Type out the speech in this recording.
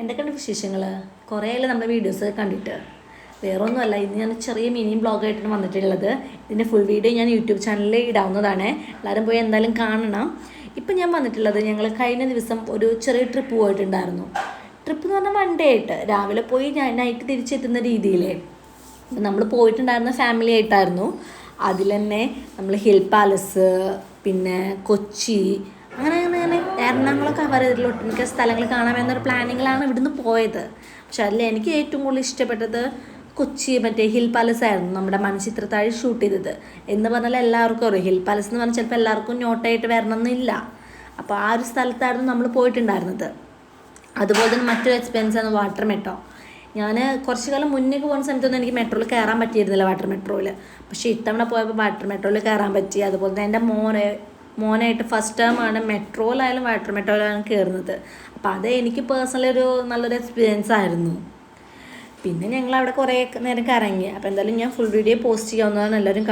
എന്തൊക്കെയുണ്ട് വിശേഷങ്ങൾ? കുറേയല്ലേ നമ്മുടെ വീഡിയോസ് കണ്ടിട്ട്. വേറൊന്നുമല്ല, ഇന്ന് ഞാൻ ചെറിയ മിനി ബ്ലോഗായിട്ടാണ് വന്നിട്ടുള്ളത്. ഇതിൻ്റെ ഫുൾ വീഡിയോ ഞാൻ യൂട്യൂബ് ചാനലിൽ ഇടാവുന്നതാണ്. എല്ലാവരും പോയി എന്തായാലും കാണണം. ഇപ്പം ഞാൻ വന്നിട്ടുള്ളത്, ഞങ്ങൾ കഴിഞ്ഞ ദിവസം ഒരു ചെറിയ ട്രിപ്പ് പോയിട്ടുണ്ടായിരുന്നു. ട്രിപ്പ് എന്ന് പറഞ്ഞാൽ വൺ ഡേ ആയിട്ട്, രാവിലെ പോയി നൈറ്റ് തിരിച്ചെത്തുന്ന രീതിയിൽ. നമ്മൾ പോയിട്ടുണ്ടായിരുന്ന ഫാമിലി ആയിട്ടായിരുന്നു. അതിൽ തന്നെ നമ്മൾ ഹിൽ പാലസ്, പിന്നെ കൊച്ചി, അങ്ങനെ എറണാകുളം കവർ ചെയ്തിട്ടുള്ള ഒട്ടുമിക്ക സ്ഥലങ്ങൾ കാണാമെന്നൊരു പ്ലാനിങ്ങിലാണ് ഇവിടുന്ന് പോയത്. പക്ഷെ അതിൽ എനിക്ക് ഏറ്റവും കൂടുതൽ ഇഷ്ടപ്പെട്ടത് കൊച്ചി മറ്റേ ഹിൽ പാലസ് ആയിരുന്നു. നമ്മുടെ മണിച്ചിത്രത്താഴ് ഷൂട്ട് ചെയ്തത് എന്ന് പറഞ്ഞാൽ എല്ലാവർക്കും അറിയാം. ഹിൽ പാലസ് എന്ന് പറഞ്ഞാൽ ചിലപ്പോൾ എല്ലാവർക്കും നോട്ടായിട്ട് വരണമെന്നില്ല. അപ്പോൾ ആ ഒരു സ്ഥലത്തായിരുന്നു നമ്മൾ പോയിട്ടുണ്ടായിരുന്നത്. അതുപോലെ തന്നെ മറ്റൊരു എക്സ്പീരിയൻസ് ആണ് വാട്ടർ മെട്രോ. ഞാൻ കുറച്ച് കാലം മുന്നേ പോകുന്ന സമയത്തൊന്നും എനിക്ക് മെട്രോയിൽ കയറാൻ പറ്റിയിരുന്നില്ല, വാട്ടർ മെട്രോയിൽ. പക്ഷേ ഇത്തവണ പോയപ്പോൾ വാട്ടർ മെട്രോയിൽ കയറാൻ പറ്റി. അതുപോലെ തന്നെ എൻ്റെ മോനായിട്ട് ഫസ്റ്റ് ടൈമാണ് മെട്രോയിലായാലും വാട്ടർ മെട്രോയിലായാലും കയറുന്നത്. അപ്പോൾ അത് എനിക്ക് പേഴ്സണലി നല്ലൊരു എക്സ്പീരിയൻസ് ആയിരുന്നു. പിന്നെ ഞങ്ങൾ അവിടെ കുറേ നേരം കറങ്ങി. അപ്പോൾ എന്തായാലും ഞാൻ ഫുൾ വീഡിയോ പോസ്റ്റ് ചെയ്യാവുന്നതാണ്, എല്ലാവരും